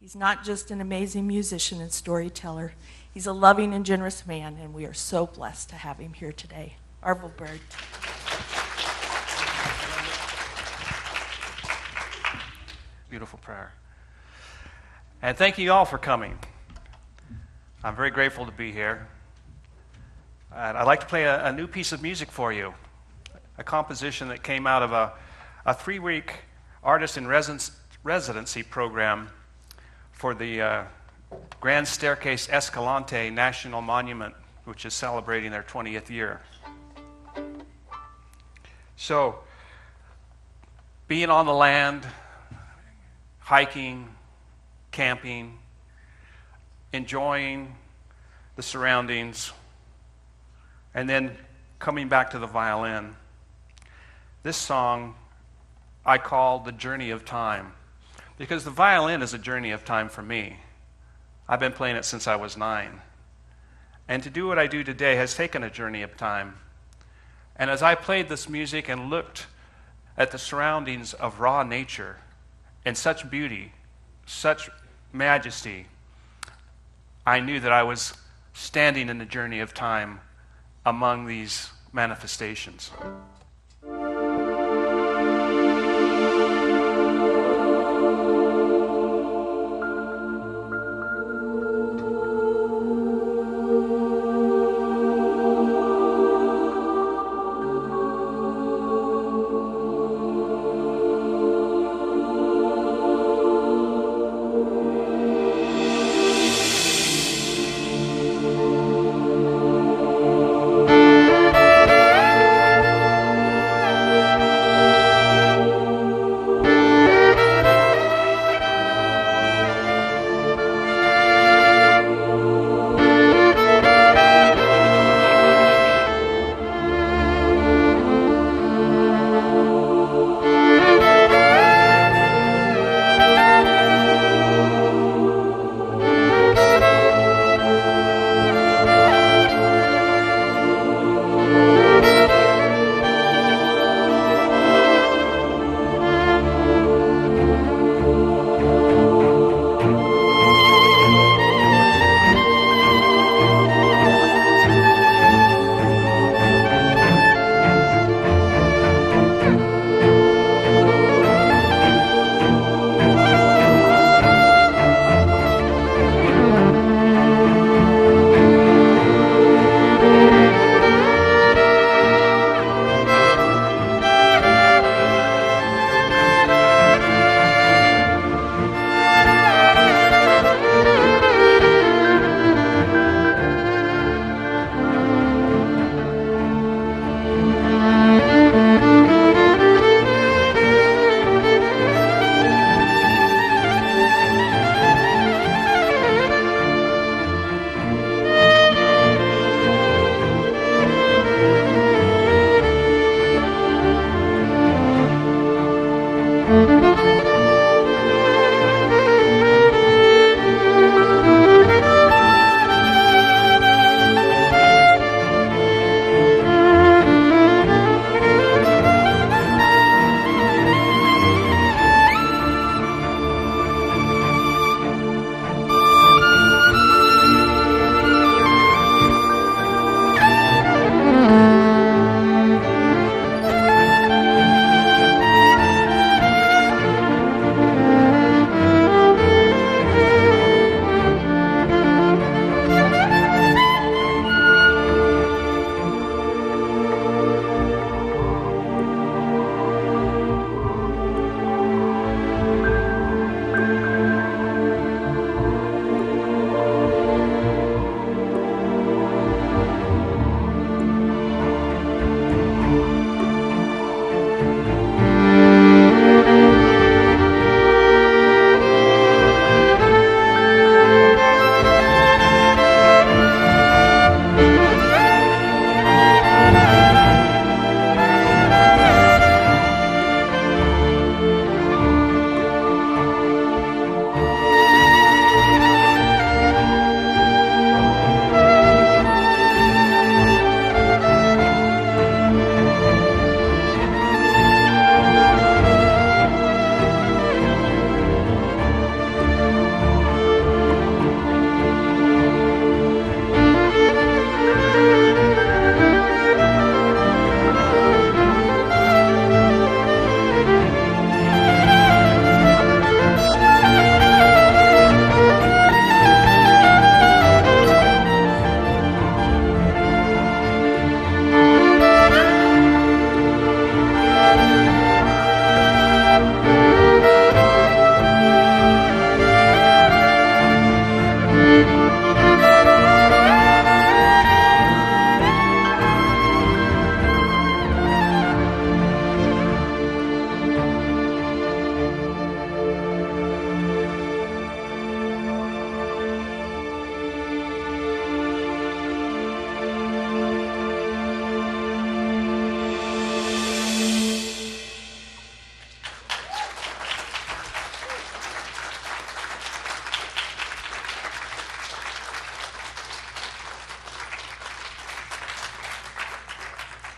He's not just an amazing musician and storyteller. He's a loving and generous man, and we are so blessed to have him here today. Arvel Bird. Beautiful prayer. And thank you all for coming. I'm very grateful to be here. And I'd like to play a new piece of music for you, a composition that came out of a 3-week artist in residency program for the Grand Staircase Escalante National Monument, which is celebrating their 20th year. So, being on the land, hiking, camping, enjoying the surroundings, and then coming back to the violin. This song I call The Journey of Time, because the violin is a journey of time for me. I've been playing it since I was 9. And to do what I do today has taken a journey of time. And as I played this music and looked at the surroundings of raw nature and such beauty, such majesty, I knew that I was standing in the journey of time among these manifestations.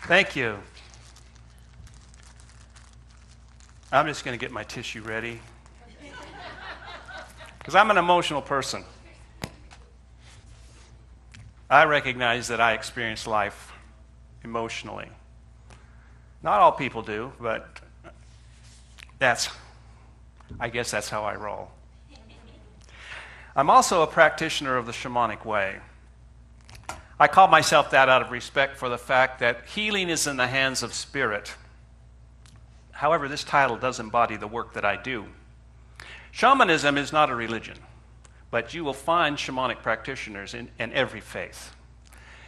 Thank you. I'm just going to get my tissue ready because I'm an emotional person. I recognize that I experience life emotionally. Not all people do, but I guess that's how I roll. I'm also a practitioner of the shamanic way. I call myself that out of respect for the fact that healing is in the hands of spirit. However, this title does embody the work that I do. Shamanism is not a religion, but you will find shamanic practitioners in every faith.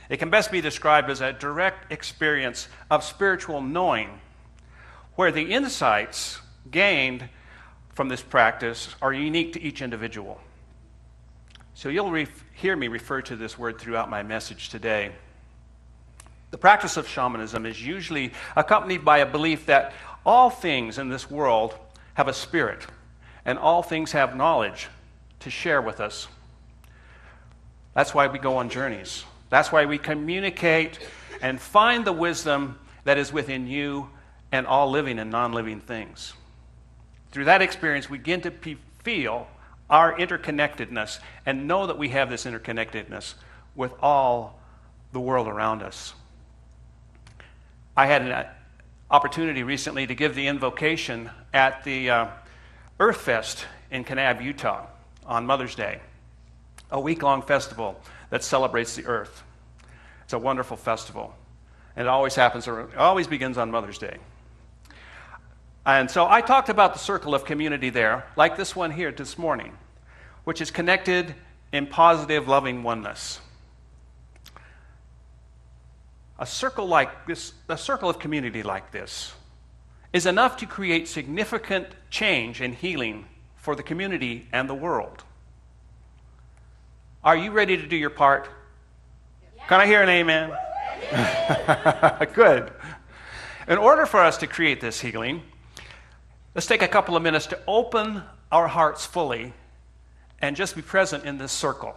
It can best be described as a direct experience of spiritual knowing, where the insights gained from this practice are unique to each individual. So you'll hear me refer to this word throughout my message today. The practice of shamanism is usually accompanied by a belief that all things in this world have a spirit, and all things have knowledge to share with us. That's why we go on journeys. That's why we communicate and find the wisdom that is within you and all living and non-living things. Through that experience, we begin to feel our interconnectedness and know that we have this interconnectedness with all the world around us. I had an opportunity recently to give the invocation at the Earth Fest in Kanab, Utah on Mother's Day, a week-long festival that celebrates the earth. It's a wonderful festival, and it always begins on Mother's Day. And so I talked about the circle of community there, like this one here this morning, which is connected in positive, loving oneness. A circle of community like this is enough to create significant change and healing for the community and the world. Are you ready to do your part? Yeah. Can I hear an amen? Good. In order for us to create this healing, let's take a couple of minutes to open our hearts fully and just be present in this circle.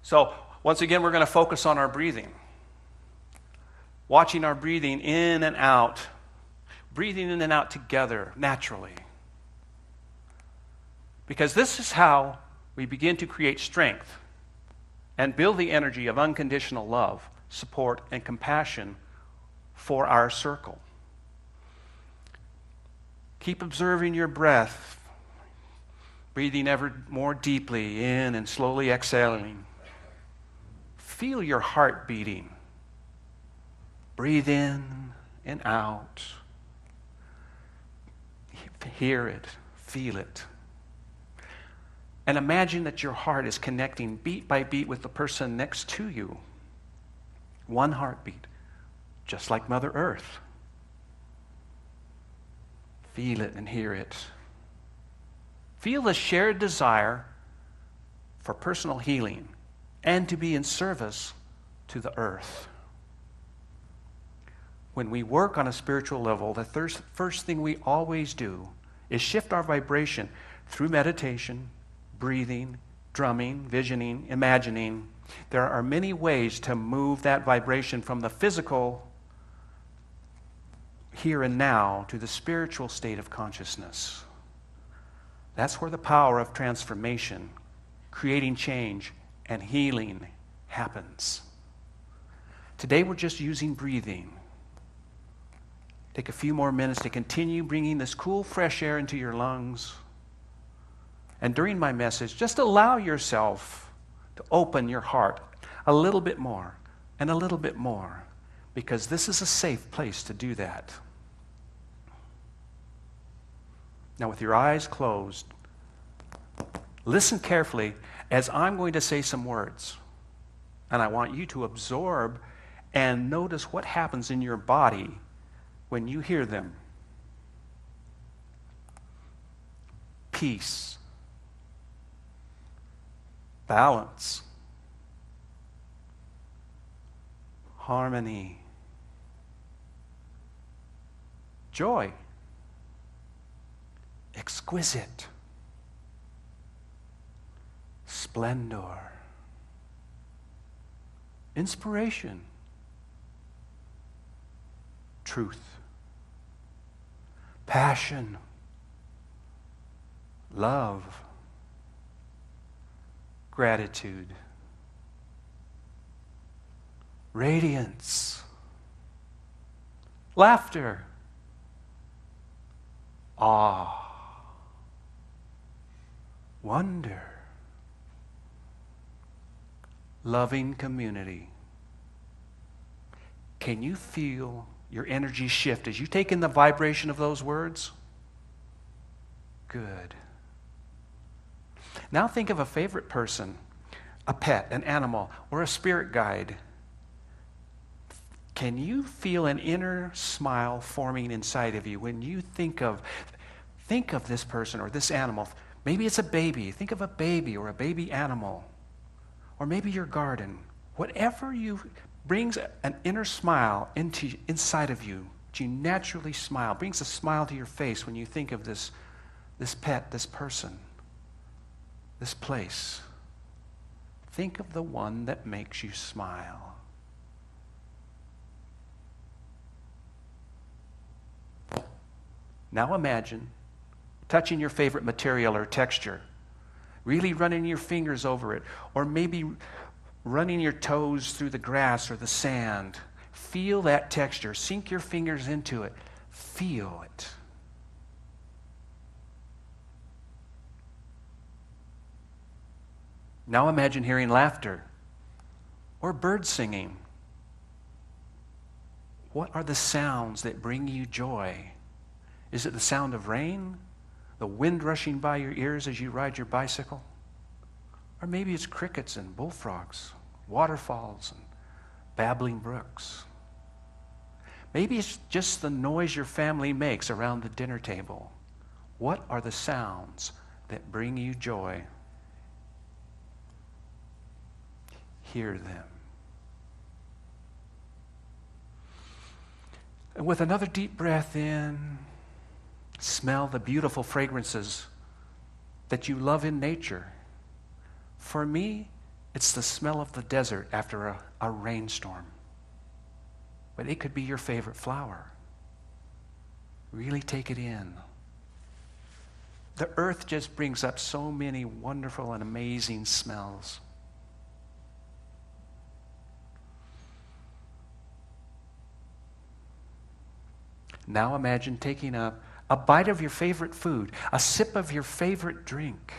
So, once again, we're going to focus on our breathing. Watching our breathing in and out. Breathing in and out together, naturally. Because this is how we begin to create strength and build the energy of unconditional love, support, and compassion for our circle. Keep observing your breath, breathing ever more deeply in and slowly exhaling. Feel your heart beating. Breathe in and out. Hear it, feel it. And imagine that your heart is connecting beat by beat with the person next to you. One heartbeat, just like Mother Earth. Feel it and hear it. Feel the shared desire for personal healing and to be in service to the earth. When we work on a spiritual level, the first thing we always do is shift our vibration through meditation, breathing, drumming, visioning, imagining. There are many ways to move that vibration from the physical here and now to the spiritual state of consciousness. That's where the power of transformation, creating change, and healing happens. Today we're just using breathing. Take a few more minutes to continue bringing this cool, fresh air into your lungs. And during my message, just allow yourself to open your heart a little bit more and a little bit more, because this is a safe place to do that. Now, with your eyes closed, listen carefully as I'm going to say some words. And I want you to absorb and notice what happens in your body when you hear them. Peace. Balance. Harmony. Joy. Exquisite. Splendor. Inspiration. truth, passion, love, gratitude, radiance, laughter, awe, wonder, loving community. Can you feel your energy shift as you take in the vibration of those words? Good. Now think of a favorite person, a pet, an animal, or a spirit guide. Can you feel an inner smile forming inside of you when you think of this person or this animal? Maybe it's a baby. Think of a baby or a baby animal. Or maybe your garden. Whatever you brings an inner smile inside of you. You naturally smile. Brings a smile to your face when you think of this pet, this person, this place. Think of the one that makes you smile. Now imagine touching your favorite material or texture, really running your fingers over it, or maybe running your toes through the grass or the sand. Feel that texture. Sink your fingers into it. Feel it. Now imagine hearing laughter or birds singing. What are the sounds that bring you joy? Is it the sound of rain? The wind rushing by your ears as you ride your bicycle? Or maybe it's crickets and bullfrogs, waterfalls and babbling brooks. Maybe it's just the noise your family makes around the dinner table. What are the sounds that bring you joy? Hear them. And with another deep breath in, smell the beautiful fragrances that you love in nature. For me, it's the smell of the desert after a rainstorm. But it could be your favorite flower. Really take it in. The earth just brings up so many wonderful and amazing smells. Now imagine taking a bite of your favorite food, a sip of your favorite drink.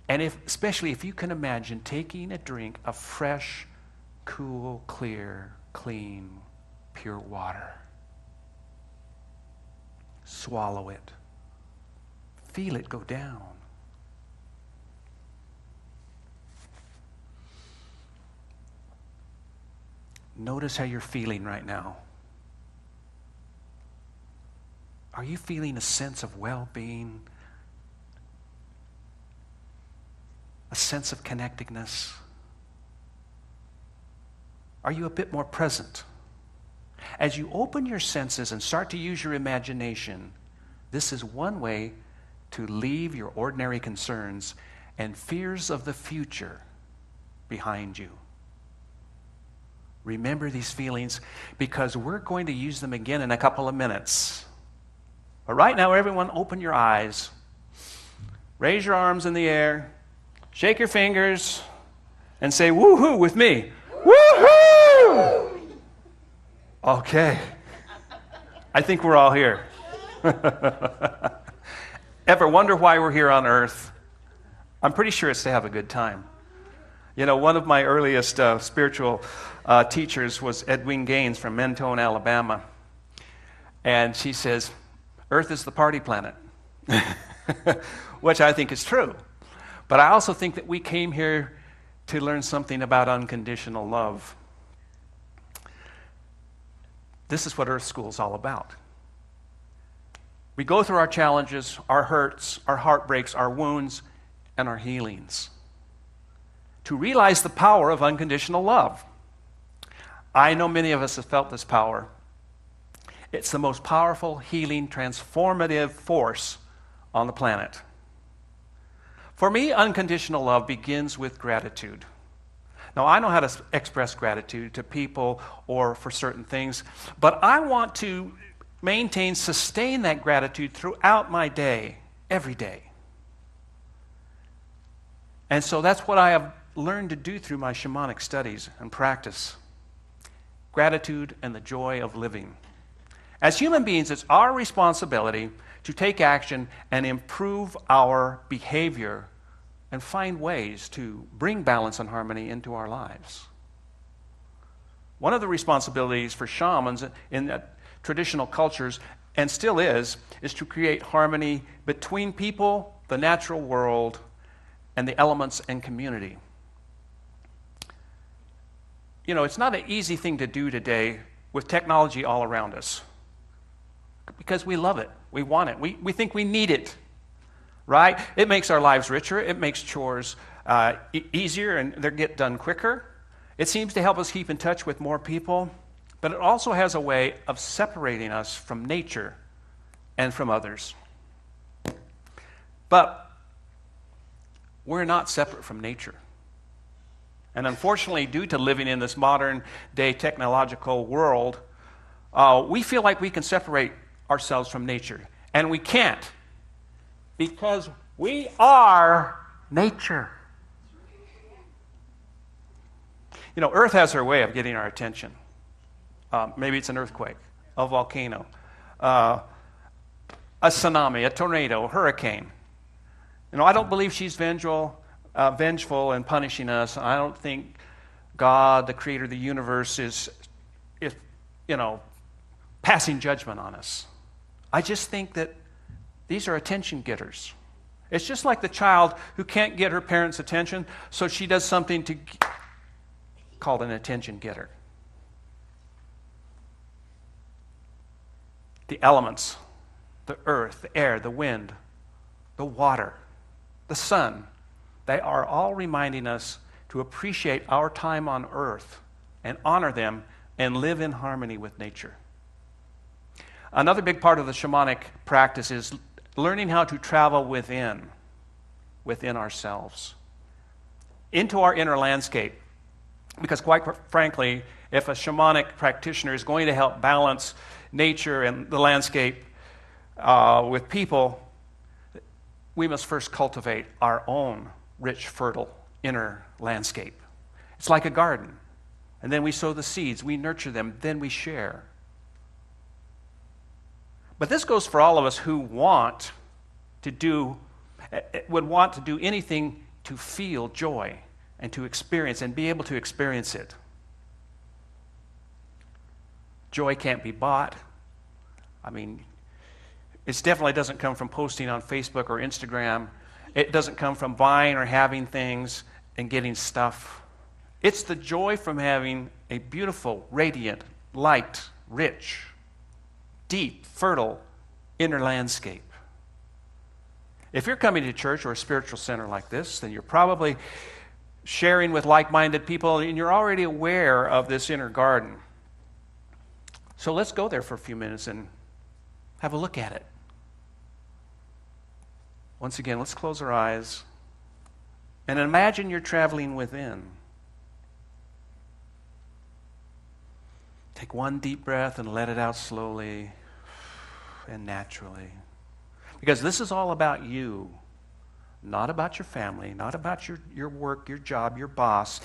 And especially if you can imagine taking a drink of fresh, cool, clear, clean, pure water. Swallow it. Feel it go down. Notice how you're feeling right now. Are you feeling a sense of well-being? A sense of connectedness? Are you a bit more present? As you open your senses and start to use your imagination, this is one way to leave your ordinary concerns and fears of the future behind you. Remember these feelings because we're going to use them again in a couple of minutes. But right now, everyone, open your eyes. Raise your arms in the air. Shake your fingers. And say, woo-hoo with me. Woo-hoo! Okay. I think we're all here. Ever wonder why we're here on earth? I'm pretty sure it's to have a good time. You know, one of my earliest spiritual teachers was Edwin Gaines from Mentone, Alabama. And she says, Earth is the party planet, which I think is true. But I also think that we came here to learn something about unconditional love. This is what Earth School is all about. We go through our challenges, our hurts, our heartbreaks, our wounds, and our healings to realize the power of unconditional love. I know many of us have felt this power. It's the most powerful, healing, transformative force on the planet. For me, unconditional love begins with gratitude. Now, I know how to express gratitude to people or for certain things, but I want to maintain, sustain that gratitude throughout my day, every day. And so that's what I have learned to do through my shamanic studies and practice. Gratitude and the joy of living. As human beings, it's our responsibility to take action and improve our behavior and find ways to bring balance and harmony into our lives. One of the responsibilities for shamans in traditional cultures, and still is to create harmony between people, the natural world, and the elements and community. You know, it's not an easy thing to do today with technology all around us, because we love it, we want it, we think we need it, right? It makes our lives richer, it makes chores easier, and they get done quicker. It seems to help us keep in touch with more people, but it also has a way of separating us from nature and from others. But we're not separate from nature. And unfortunately, due to living in this modern day technological world, we feel like we can separate ourselves from nature. And we can't, because we are nature. You know, Earth has her way of getting our attention. Maybe it's an earthquake, a volcano, a tsunami, a tornado, a hurricane. You know, I don't believe she's vengeful and punishing us. I don't think God, the creator of the universe, is passing judgment on us. I just think that these are attention getters. It's just like the child who can't get her parents' attention, so she does something called an attention getter. The elements, the earth, the air, the wind, the water, the sun, they are all reminding us to appreciate our time on earth and honor them and live in harmony with nature. Another big part of the shamanic practice is learning how to travel within ourselves, into our inner landscape. Because quite frankly, if a shamanic practitioner is going to help balance nature and the landscape with people, we must first cultivate our own rich, fertile inner landscape. It's like a garden. And then we sow the seeds, we nurture them, then we share. But this goes for all of us who would want to do anything to feel joy and to experience and be able to experience it. Joy can't be bought. I mean, it definitely doesn't come from posting on Facebook or Instagram. It doesn't come from buying or having things and getting stuff. It's the joy from having a beautiful, radiant, light, rich, deep, fertile inner landscape. If you're coming to church or a spiritual center like this, then you're probably sharing with like-minded people, and you're already aware of this inner garden. So let's go there for a few minutes and have a look at it. Once again, let's close our eyes and imagine you're traveling within. Take one deep breath and let it out slowly and naturally. Because this is all about you, not about your family, not about your work, your job, your boss.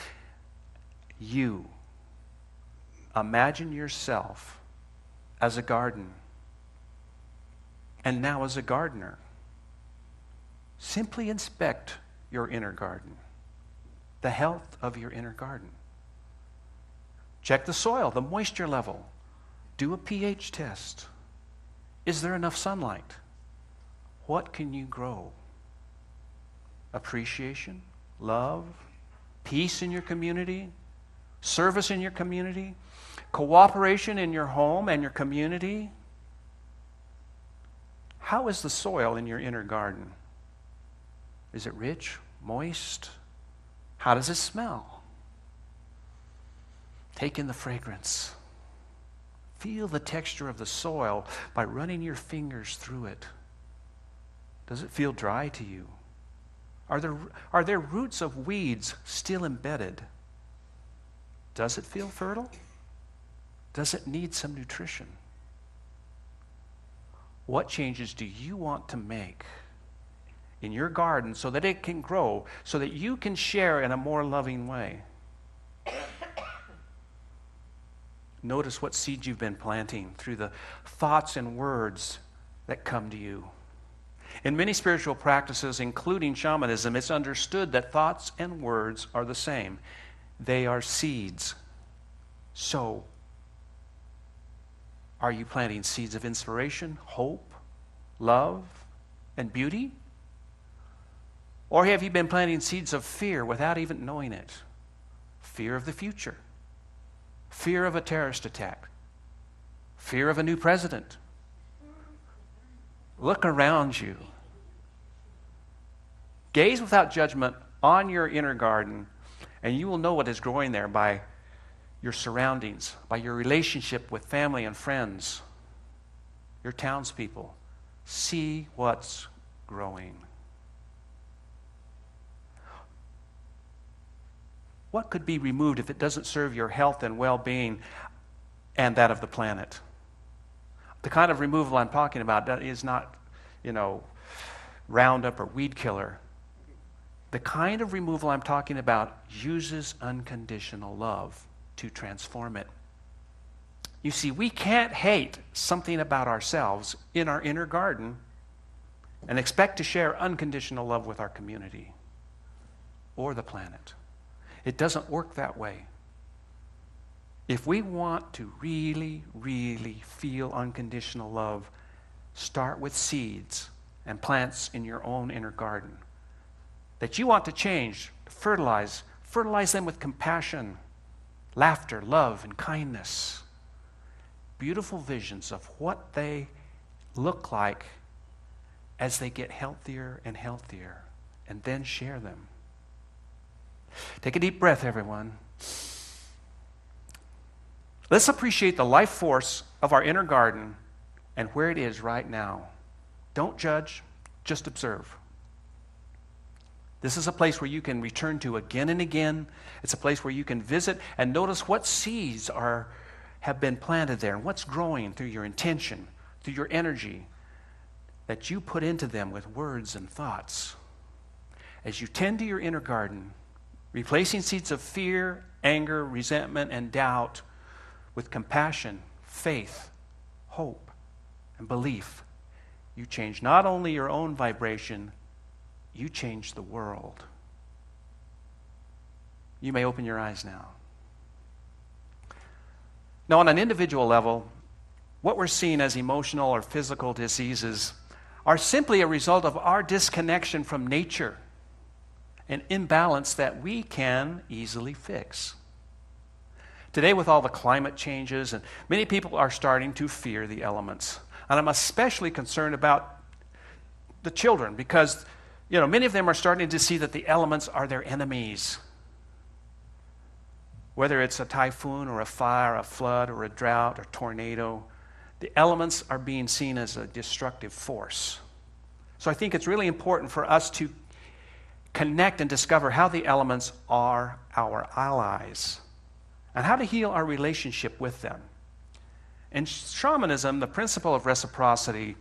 You. Imagine yourself as a garden. And now as a gardener, simply inspect your inner garden, the health of your inner garden. Check the soil, the moisture level. Do a pH test. Is there enough sunlight? What can you grow? Appreciation, love, peace in your community, service in your community, cooperation in your home and your community. How is the soil in your inner garden? Is it rich, moist? How does it smell? Take in the fragrance. Feel the texture of the soil by running your fingers through it. Does it feel dry to you? Are there roots of weeds still embedded? Does it feel fertile? Does it need some nutrition? What changes do you want to make in your garden so that it can grow, so that you can share in a more loving way? Notice what seeds you've been planting through the thoughts and words that come to you. In many spiritual practices, including shamanism, it's understood that thoughts and words are the same. They are seeds. So, are you planting seeds of inspiration, hope, love, and beauty? Or have you been planting seeds of fear without even knowing it? Fear of the future, fear of a terrorist attack, fear of a new president. Look around you. Gaze without judgment on your inner garden, and you will know what is growing there by your surroundings, by your relationship with family and friends, your townspeople. See what's growing. What could be removed if it doesn't serve your health and well-being and that of the planet? The kind of removal I'm talking about that is not, Roundup or weed killer. The kind of removal I'm talking about uses unconditional love to transform it. You see, we can't hate something about ourselves in our inner garden and expect to share unconditional love with our community or the planet. It doesn't work that way. If we want to really, really feel unconditional love, start with seeds and plants in your own inner garden that you want to change, fertilize them with compassion, laughter, love, and kindness. Beautiful visions of what they look like as they get healthier and healthier, and then share them. Take a deep breath, everyone. Let's appreciate the life force of our inner garden and where it is right now. Don't judge, just observe. This is a place where you can return to again and again. It's a place where you can visit and notice what seeds have been planted there and what's growing through your intention, through your energy that you put into them with words and thoughts. As you tend to your inner garden, replacing seeds of fear, anger, resentment, and doubt with compassion, faith, hope, and belief, you change not only your own vibration, you change the world. You may open your eyes now. Now, on an individual level, what we're seeing as emotional or physical diseases are simply a result of our disconnection from nature, an imbalance that we can easily fix. Today, with all the climate changes, and many people are starting to fear the elements. And I'm especially concerned about the children because, many of them are starting to see that the elements are their enemies. Whether it's a typhoon or a fire, a flood or a drought or tornado, the elements are being seen as a destructive force. So I think it's really important for us to connect and discover how the elements are our allies and how to heal our relationship with them. In shamanism, the principle of reciprocity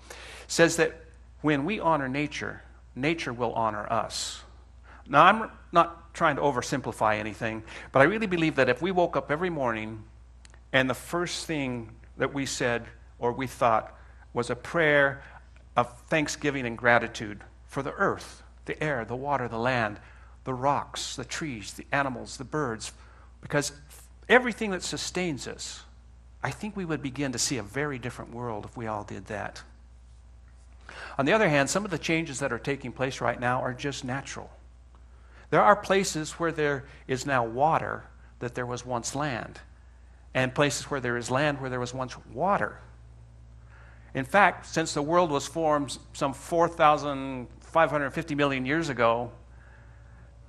says that when we honor nature, nature will honor us. Now, I'm not trying to oversimplify anything, but I really believe that if we woke up every morning and the first thing that we said or we thought was a prayer of thanksgiving and gratitude for the earth, the air, the water, the land, the rocks, the trees, the animals, the birds, because everything that sustains us, I think we would begin to see a very different world if we all did that. On the other hand, some of the changes that are taking place right now are just natural. There are places where there is now water that there was once land, and places where there is land where there was once water. In fact, since the world was formed some 4,550 million years ago,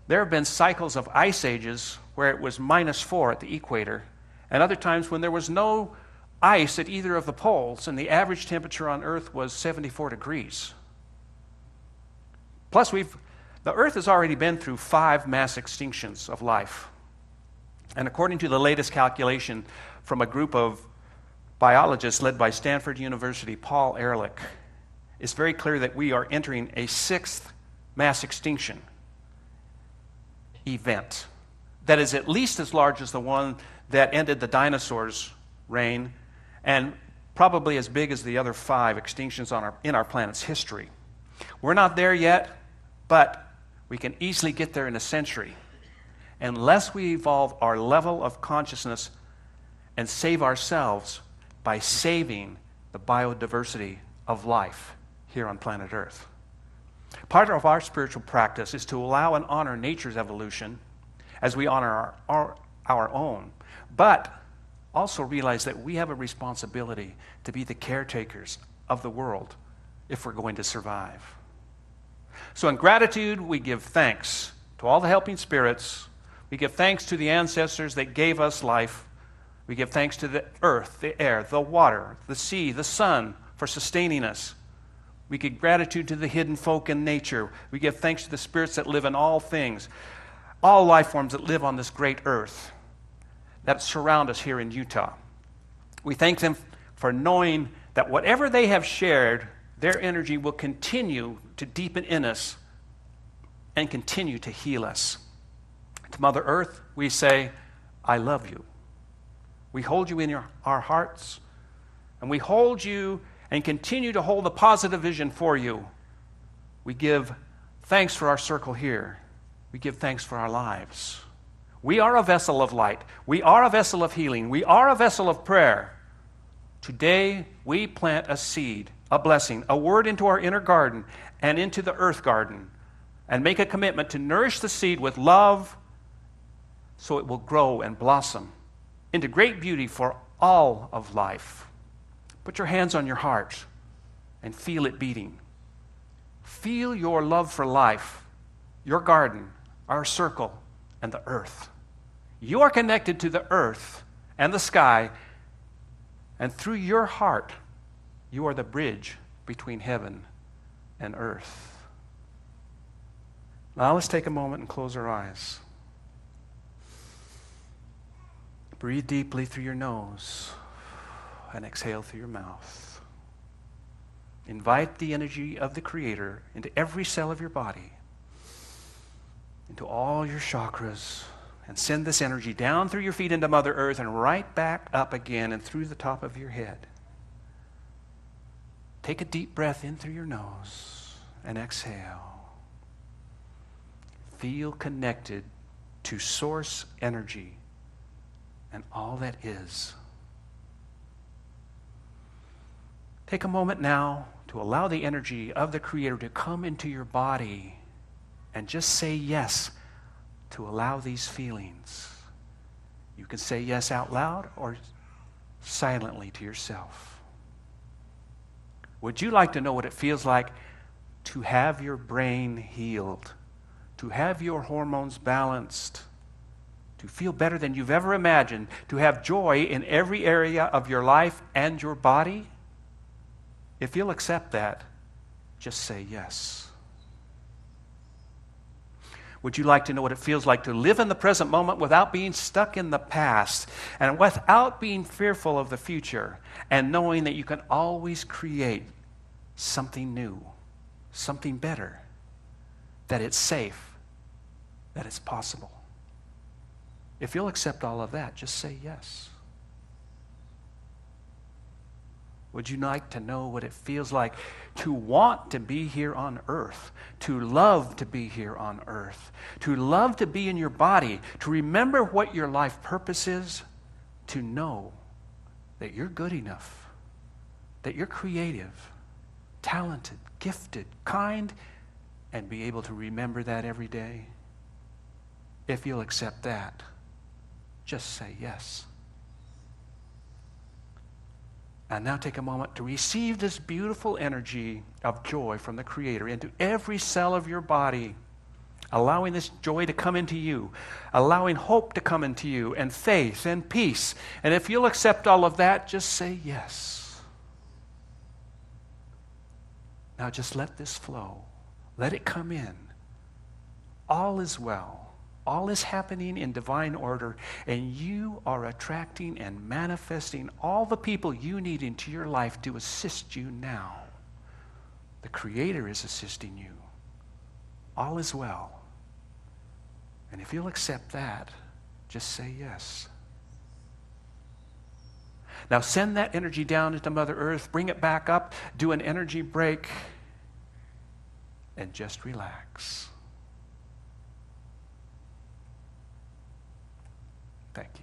there have been cycles of ice ages where it was -4 at the equator, and other times when there was no ice at either of the poles, and the average temperature on Earth was 74 degrees. Plus, the Earth has already been through 5 mass extinctions of life. And according to the latest calculation from a group of biologists led by Stanford University, Paul Ehrlich, it's very clear that we are entering a sixth mass extinction event that is at least as large as the one that ended the dinosaurs' reign, and probably as big as the other 5 extinctions in our planet's history. We're not there yet, but we can easily get there in a century unless we evolve our level of consciousness and save ourselves by saving the biodiversity of life here on planet Earth. Part of our spiritual practice is to allow and honor nature's evolution as we honor our own, but also realize that we have a responsibility to be the caretakers of the world if we're going to survive. So in gratitude, we give thanks to all the helping spirits. We give thanks to the ancestors that gave us life. We give thanks to the earth, the air, the water, the sea, the sun for sustaining us. We give gratitude to the hidden folk in nature. We give thanks to the spirits that live in all things, all life forms that live on this great earth that surround us here in Utah. We thank them for knowing that whatever they have shared, their energy will continue to deepen in us and continue to heal us. To Mother Earth, we say, I love you. We hold you in our hearts, and we hold you and continue to hold a positive vision for you. We give thanks for our circle here. We give thanks for our lives. We are a vessel of light. We are a vessel of healing. We are a vessel of prayer. Today, we plant a seed, a blessing, a word into our inner garden and into the earth garden, and make a commitment to nourish the seed with love so it will grow and blossom into great beauty for all of life. Put your hands on your heart and feel it beating. Feel your love for life, your garden, our circle, and the earth. You are connected to the earth and the sky, and through your heart, you are the bridge between heaven and earth. Now let's take a moment and close our eyes. Breathe deeply through your nose and exhale through your mouth. Invite the energy of the Creator into every cell of your body, into all your chakras, and send this energy down through your feet into Mother Earth and right back up again and through the top of your head. Take a deep breath in through your nose and exhale. Feel connected to source energy and all that is. Take a moment now to allow the energy of the Creator to come into your body and just say yes to allow these feelings. You can say yes out loud or silently to yourself. Would you like to know what it feels like to have your brain healed, to have your hormones balanced, to feel better than you've ever imagined, to have joy in every area of your life and your body? If you'll accept that, just say yes. Would you like to know what it feels like to live in the present moment without being stuck in the past and without being fearful of the future, and knowing that you can always create something new, something better, that it's safe, that it's possible? If you'll accept all of that, just say yes. Would you like to know what it feels like to want to be here on earth, to love to be here on earth, to love to be in your body, to remember what your life purpose is, to know that you're good enough, that you're creative, talented, gifted, kind, and be able to remember that every day? If you'll accept that, just say yes. And now take a moment to receive this beautiful energy of joy from the Creator into every cell of your body, allowing this joy to come into you, allowing hope to come into you, and faith and peace. And if you'll accept all of that, just say yes. Now just let this flow. Let it come in. All is well. All is happening in divine order, and you are attracting and manifesting all the people you need into your life to assist you now. The Creator is assisting you. All is well. And if you'll accept that, just say yes. Now send that energy down into Mother Earth, bring it back up, do an energy break, and just relax. Thank you.